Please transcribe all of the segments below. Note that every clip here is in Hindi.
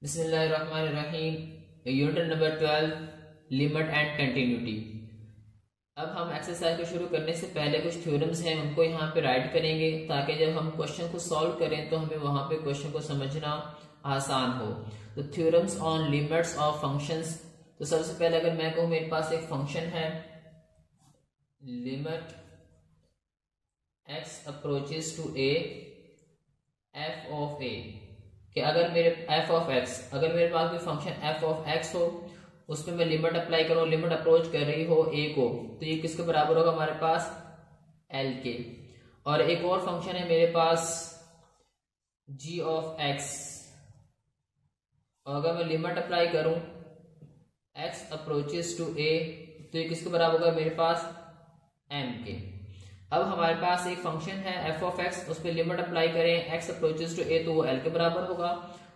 बिस्मिल्लाहिर्रहमानिर्रहीम। Unit number 12 limit and continuity. अब हम एक्सरसाइज को शुरू करने से पहले कुछ थ्योरम्स हैं उनको यहाँ पे राइट करेंगे ताकि जब हम क्वेश्चन को सॉल्व करें तो हमें वहां पे क्वेश्चन को समझना आसान हो। तो theorems on limits of functions. तो सबसे पहले अगर मैं कहूँ मेरे पास एक फंक्शन है limit x approaches to a f of a कि अगर मेरे f ऑफ x, अगर मेरे पास कोई फंक्शन f ऑफ x हो उसमें मैं लिमिट अप्लाई करूँ, लिमिट अप्रोच कर रही हो a को, तो ये किसके बराबर होगा हमारे पास l के। और एक और फंक्शन है मेरे पास g ऑफ x, और अगर मैं लिमिट अप्लाई करूं x अप्रोचेस टू a तो ये किसके बराबर होगा मेरे पास m के। अब हमारे पास एक फंक्शन है f ऑफ x, उस पर लिमिट अप्लाई करें x अप्रोचेस टू a तो वो l के बराबर होगा।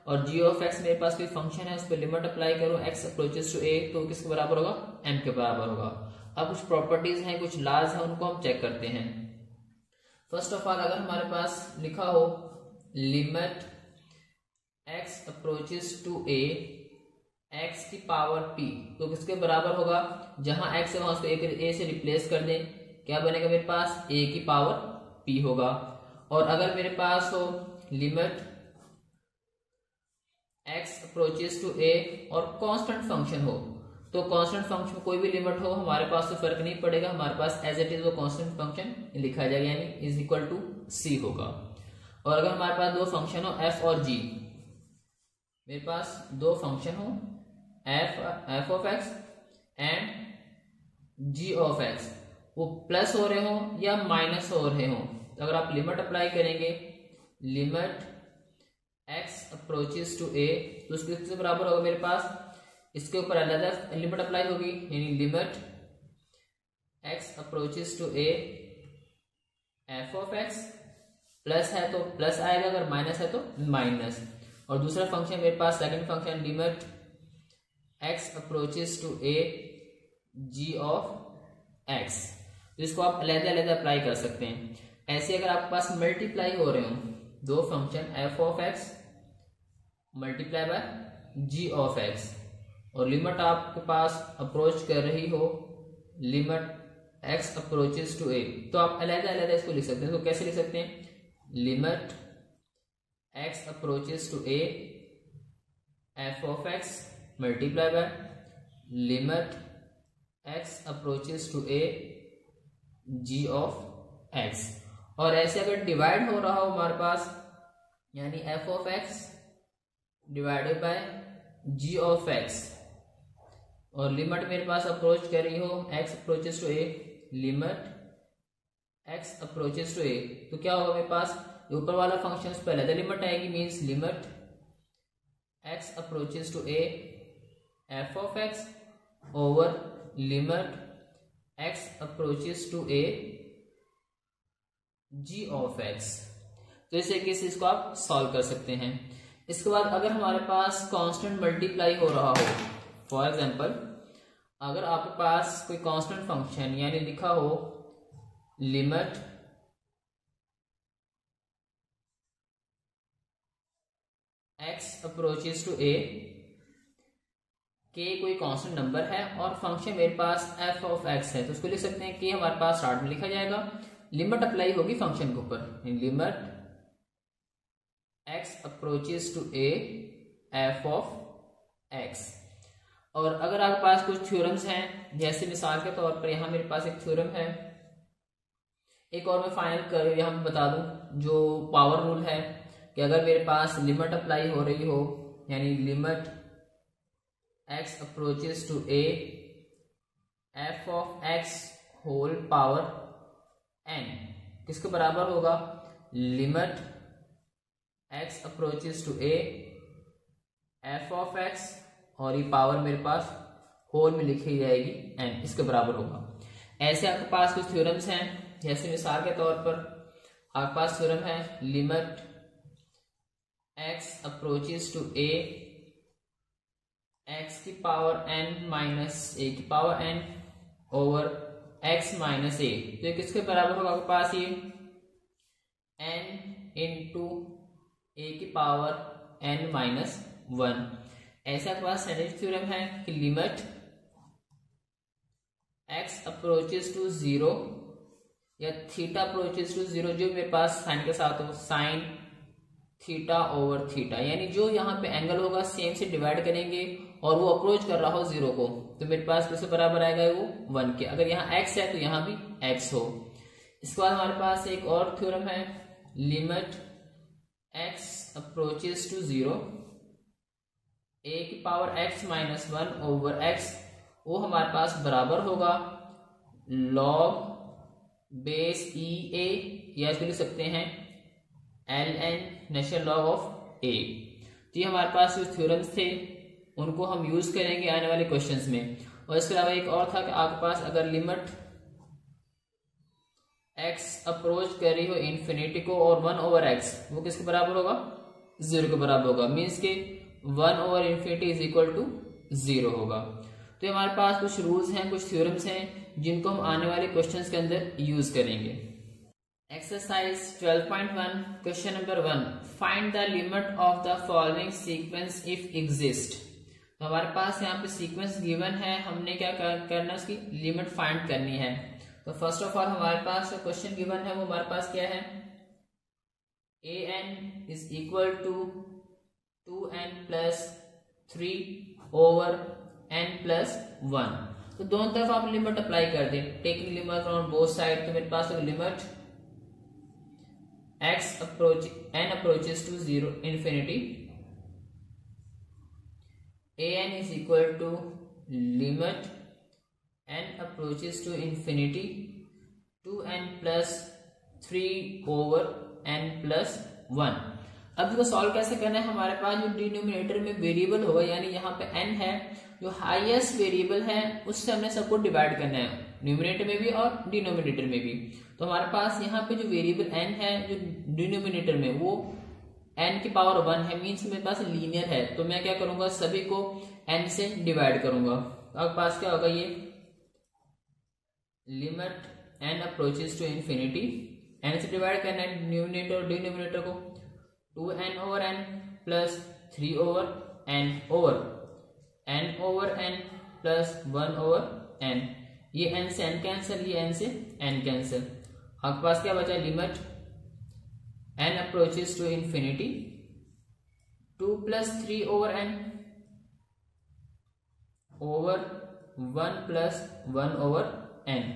और g ऑफ x मेरे पास कोई फंक्शन है उस पर लिमिट अप्लाई करूं x अप्रोचेस टू a तो किसके बराबर होगा m के बराबर होगा। अब कुछ प्रॉपर्टीज हैं, कुछ लॉज हैं, उनको हम चेक करते हैं। फर्स्ट ऑफ ऑल अगर हमारे पास लिखा हो limit x approaches to a x की पावर p तो किसके बराबर होगा, जहां x है वहां उसको a से रिप्लेस कर दें, क्या बनेगा मेरे पास a की पावर p होगा। और अगर मेरे पास हो limit x approaches to a और कांस्टेंट फंक्शन हो, तो कांस्टेंट फंक्शन कोई भी लिमिट हो हमारे पास तो फर्क नहीं पड़ेगा, हमारे पास एज इट इज वो कांस्टेंट फंक्शन लिखा जाएगा यानी इज इक्वल टू c होगा। और अगर हमारे पास दो फंक्शन हो f और g, मेरे पास दो फंक्शन हो f of x and g of x, वो प्लस हो रहे हो या माइनस हो रहे हो, तो अगर आप लिमिट अप्लाई करेंगे limit x approaches to a तो उसके किसके बराबर होगा मेरे पास, इसके ऊपर अलग लिमिट अप्लाई होगी यानी limit x approaches to a f of x, plus है तो प्लस आएगा, अगर माइनस है तो माइनस। और दूसरा फंक्शन मेरे पास second function limit x approaches to a g of x, तो इसको आप अलग-अलग अप्लाई कर सकते हैं। ऐसे अगर आपके पास मल्टीप्लाई हो रहे हो दो function f of x multiply by g of x और लिमिट आपके पास अप्रोच कर रही हो limit x approaches to a, तो आप अलग-अलग इसको लिख सकते हैं। इसको कैसे लिख सकते हैं, limit x approaches to a f of x multiply by limit x approaches to a g of x। और ऐसे अगर डिवाइड हो रहा हो हमारे पास यानी f of x divided by g of x और लिमिट मेरे पास अप्रोच कर रही हो x approaches to a limit x approaches to a, तो क्या होगा मेरे पास ऊपर वाला फंक्शन पहले तो लिमिट आएगी means limit x approaches to a f of x over limit x approaches to a g of x। तो इस तरीके से इसको आप सॉल्व कर सकते हैं। इसके बाद अगर हमारे पास कांस्टेंट मल्टीप्लाई हो रहा हो, फॉर एग्जांपल अगर आपके पास कोई कांस्टेंट फंक्शन यानी लिखा हो limit x approaches to a के कोई कांस्टेंट नंबर है और फंक्शन मेरे पास f ऑफ x है, तो उसको लिख सकते हैं कि हमारे पास स्टार्ट में लिखा जाएगा, लिमिट अप्लाई होगी फंक्शन के ऊपर limit x approaches to a f of x। और अगर आपके पास कुछ थ्योरम्स हैं, जैसे मिसाल के तौर पर यहाँ मेरे पास एक थ्योरम है, एक और मैं फाइनल कर यहाँ बता दूं जो पावर रूल है कि अगर मेरे पास लिमिट अप्लाई हो रही हो यानी limit x approaches to a f of x whole power n किसके बराबर होगा, limit x approaches to a f of x और ये पावर मेरे पास होल में लिखी जाएगी n, इसके बराबर होगा। ऐसे आपके पास कुछ थ्योरम्स हैं, जैसे मिसाल के तौर पर आपके पास थ्योरम है limit x approaches to a x की पावर n माइनस a की power n over x minus a, तो ये किसके बराबर होगा आपके पास, ये n इंटू a की पावर n माइनस 1। ऐसा आपके पास सेकेंड थ्योरम है कि लिमिट x अप्रोचेस टू 0 या थीटा अप्रोचेस टू 0, जो मेरे पास साइन के साथ हो, साइन थीटा ओवर थीटा, यानी जो यहाँ पे एंगल होगा सेम से डिवाइड करेंगे और वो अप्रोच कर रहा हो 0 को, तो मेरे पास किसके बराबर आएगा वो 1 के। अगर यहाँ x है तो यहाँ भी x हो। इसके बाद हमारे पास एक और थ्योरम है, limit x approaches to 0 a की power x minus 1 over x, वो हमारे पास बराबर होगा log बेस ई ए, या इसको लिख सकते हैं ln natural log of a। तो ये हमारे पास जो थ्योरम्स थे उनको हम यूज करेंगे आने वाले क्वेश्चंस में। और इसके अलावा एक और था कि आपके पास अगर लिमिट x अप्रोच कर रही हो इन्फिनिटी को और 1 ओवर x, वो किसके बराबर होगा, 0 के बराबर होगा, मीन्स के 1 over infinity is equal to 0 होगा। तो हमारे पास कुछ रूल्स हैं, कुछ थ्योरम्स हैं जिनको हम आने वाले क्वेश्चंस के अंदर यूज करेंगे। Exercise 12.1 question number 1, find the limit of the following sequence if exist. तो हमारे पास यहाँ पे सीक्वेंस गिवन है, हमने क्या करना है, उसकी लिमिट फाइंड करनी है। तो फर्स्ट ऑफ ऑल हमारे पास जो क्वेश्चन गिवन है वो हमारे पास क्या है, an is equal to 2n plus 3 over n plus 1। तो दोनों तरफ आप लिमिट अप्लाई कर दें, taking limit on both side. तो मेरे पास limit n approaches to 0 infinity, an is equal to limit n approaches to infinity 2n plus 3 over n plus 1। अब इसको सॉल्व कैसे करना है, हमारे पास जो डिनोमिनेटर में वेरिएबल होगा, यानी यहाँ पे n है जो हाईएस्ट वेरिएबल है, उससे हमने सबको डिवाइड करना है, न्यूमिनेटर में भी और डिनोमिनेटर में भी। तो हमारे पास यहाँ पे जो वेरिएबल n है जो डिनोमिनेटर में, वो n की पावर 1 है, मीन्स मेरे पास लीनियर है। तो मैं क्या करूंगा, सभी को n से डिवाइड करूंगा। अब पास क्या होगा, ये limit n approaches to infinity, n से डिवाइड करना है न्यूमिनेटर और डिनोमिनेटर को, 2n over n plus 3 over n over n plus 1 over n। ये n से n कैंसिल, ये n से n कैंसिल। आपके पास क्या बचा, limit n approaches to infinity 2 plus 3 over n over 1 plus 1 over n।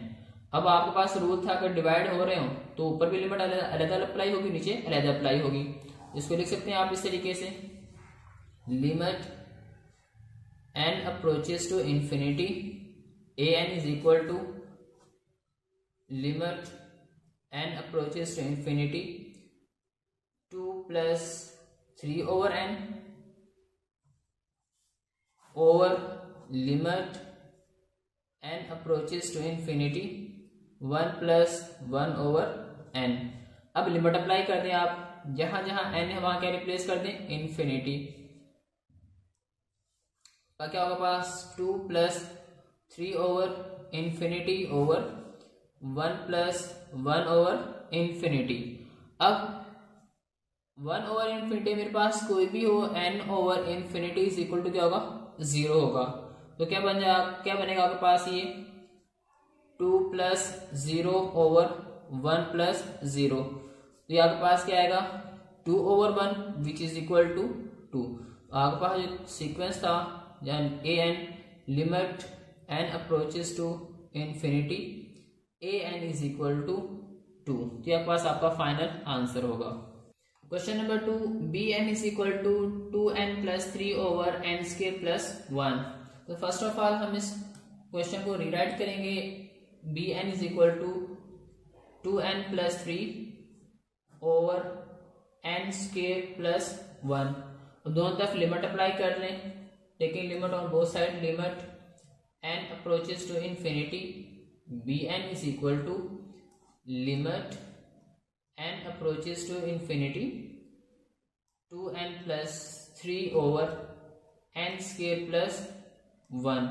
अब आपके पास रूल था अगर डिवाइड हो रहे हो तो ऊपर भी लिमिट अलग अप्लाई होगी, नीचे अलग अप्लाई होगी। इसको लिख सकते हैं आप इस तरीके से, limit n approaches to infinity an is equal to limit n approaches to infinity 2 plus 3 over n over limit n approaches to infinity 1 plus 1 over n। अब लिमिट अप्लाई कर दें आप, जहां जहां n है वहां क्या रिप्लेस कर दें, इन्फिनिटी। क्या होगा पास, 2 plus 3 over infinity over 1 plus 1 over infinity। अब 1 ओवर इन्फिनिटी मेरे पास कोई भी हो, n over infinity is equal to क्या होगा, 0 होगा। तो क्या बनेगा आपके पास, ये 2 प्लस 0 ओवर 1 प्लस 0। तो ये आपके पास क्या आएगा, 2 over 1 which is equal to 2। आपके पास जो सीक्वेंस था an limit n approaches to infinity an is equal to 2। तो आपके पास आपका फाइनल आंसर होगा। Question number 2, bn is equal to 2n plus 3 over n square plus 1। तो फर्स्ट ऑफ ऑल हम इस क्वेश्चन को रीराइट करेंगे, bn is equal to 2n plus 3 over n square plus 1। दोनों तरफ लिमिट अप्लाई कर लें, taking limit on both side, limit n approaches to infinity bn is equal to limit n approaches to infinity 2n plus 3 over n square plus 1।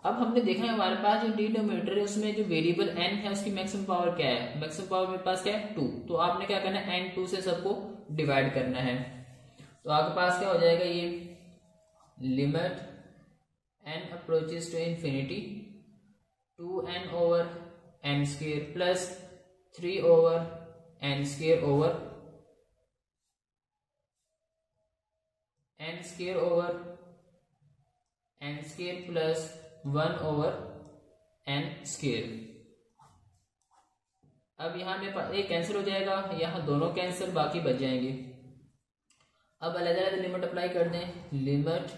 अब हमने देखा है हमारे पास जो डिनोमिनेटर है उसमें जो वेरिएबल n है उसकी मैक्सिमम पावर क्या है, मैक्सिमम पावर मेरे पास क्या है 2। तो आपने क्या करना है, n 2 से सबको डिवाइड करना है। तो आपके पास क्या हो जाएगा, ये limit n approaches to infinity 2n over n square plus 3 over n square over n square plus 1 over n square. अब यहाँ मेरे पास एक कैंसिल हो जाएगा, यहाँ दोनों कैंसिल, बाकी बच जाएंगे। अब अलग अलग लिमिट अप्लाई कर दें। Limit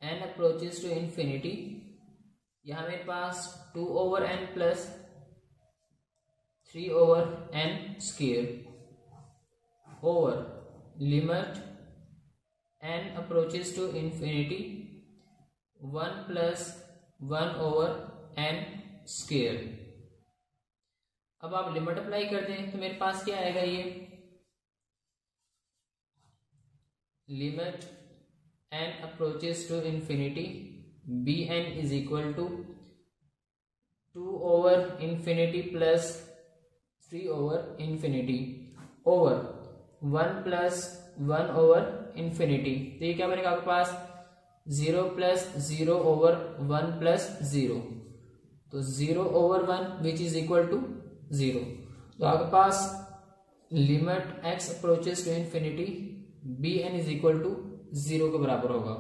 n approaches to infinity, यहाँ मेरे पास 2 over n plus 3 over n square over limit n approaches to infinity 1 plus 1 over n square. अब आप लिमिट अप्लाई कर दें तो मेरे पास क्या आएगा, ये limit n approaches to infinity bn is equal to 2 over infinity plus 3 over infinity over 1 plus 1 over infinity. तो ये क्या बनेगा आपके पास 0 प्लस 0 ओवर 1 प्लस 0, तो 0 over 1 which is equal to 0। तो आपके पास limit x approaches to infinity bn is equal to 0 के बराबर होगा।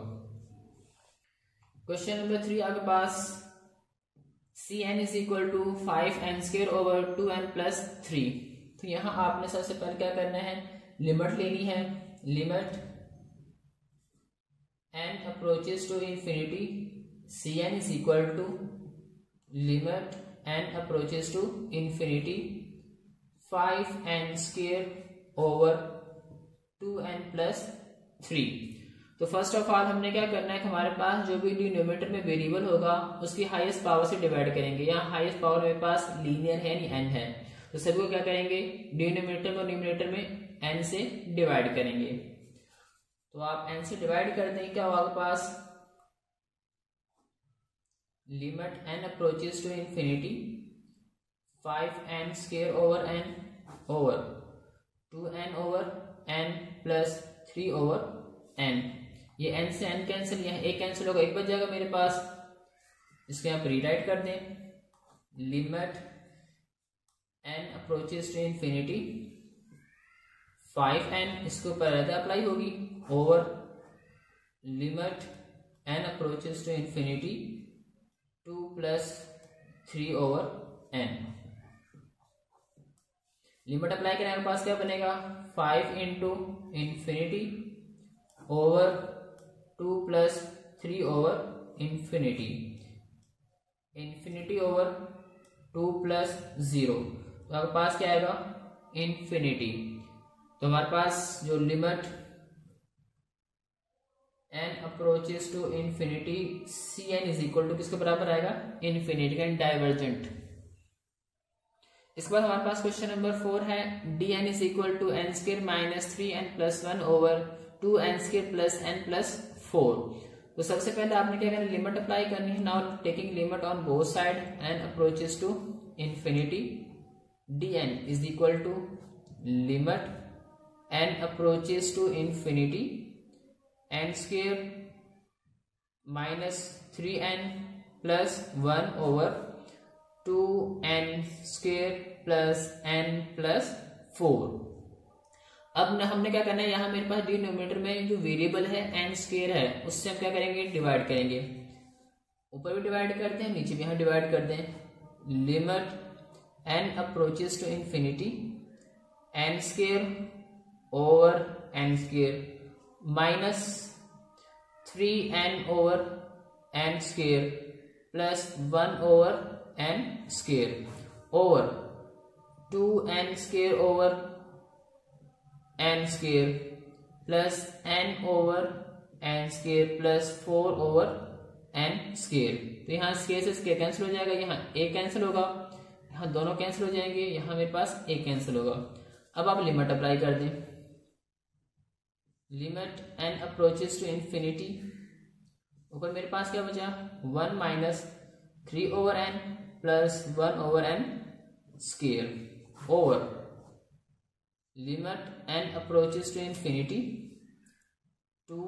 क्वेश्चन नंबर 3 आपके पास cn is equal to 5n square over 2n plus 3। तो यहाँ आपने सबसे पहले क्या करना है, लिमिट लेनी है। Limit n approaches to infinity cn is equal to limit n approaches to infinity 5n square over 2n plus 3। तो फर्स्ट ऑफ ऑल हमने क्या करना है कि हमारे पास जो भी डिनोमिनेटर में वेरिएबल होगा उसकी हाईएस्ट पावर से डिवाइड करेंगे। यहाँ हाईएस्ट पावर मेरे पास लीनियर है यानी n है, तो सभी को क्या करेंगे, डिनोमिनेटर को न्यूमरेटर में n से डिवाइड करेंगे। तो आप n से डिवाइड कर दें, क्या होगा आपके पास limit n approaches to infinity 5n square over n over 2n over n plus 3 over n। ये n से n कैंसिल, यहाँ एक कैंसिल होगा, एक बच जाएगा मेरे पास। इसको यहाँ पर रीराइट कर दें। Limit n approaches to infinity 5n, इसके ऊपर रहता अप्लाई होगी, over limit n approaches to infinity 2 plus 3 over n। Limit apply करने के पास क्या बनेगा, 5 into infinity over 2 plus 3 over infinity, infinity over 2 plus 0। तो आपके पास क्या आएगा, इंफिनिटी। तो हमारे पास जो limit n approaches to infinity cn is equal to किसके बराबर आएगा, इंफिनिटी का डाइवर्जेंट। इसके बाद हमारे पास क्वेश्चन नंबर 4 है, dn is equal to n square minus 3n plus 1 over 2n square plus n plus 4। तो सबसे पहले आपने क्या करना है, लिमिट अप्लाई करनी है। Now taking limit on both side n approaches to infinity dn is equal to limit n approaches to infinity n square minus 3n plus 1 over 2n square plus n plus 4। अब हमने क्या करना है, यहाँ मेरे पास डिनोमिनेटर में जो वेरिएबल है n स्क्वायर है, उससे हम क्या करेंगे, डिवाइड करेंगे। ऊपर भी डिवाइड करते हैं, नीचे भी यहाँ डिवाइड कर दें। Limit n approaches to infinity n square over n square minus 3n over n square plus 1 over n square over 2n square over n square plus n over n square plus 4 over n square. तो यहाँ स्क्वायर से स्क्वायर कैंसिल हो जाएगा, यहाँ a कैंसिल होगा, यहाँ दोनों कैंसिल हो जाएंगे, यहाँ मेरे पास a कैंसिल होगा। अब आप लिमिट अप्लाई कर दें। Limit n approaches to infinity, ऊपर मेरे पास क्या बचा, 1 minus 3 over n plus 1 over n square over limit n approaches to infinity 2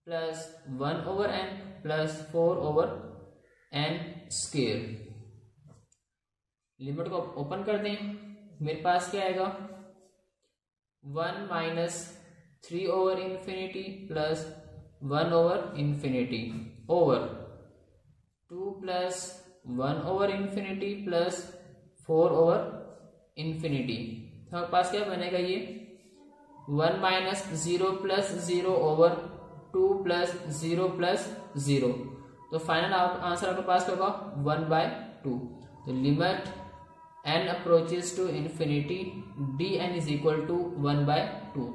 plus 1/n plus 4/n square. लिमिट को ओपन कर दें, मेरे पास क्या आएगा 1 minus infinity plus infinity over 2 plus infinity plus infinity. हमारे पास क्या बनेगा ये 1 minus 0 plus 0 over 2 plus 0 plus 0। तो फाइनल आंसर आपके पास होगा 1/2। तो limit n approaches to infinity dn is equal to 1/2।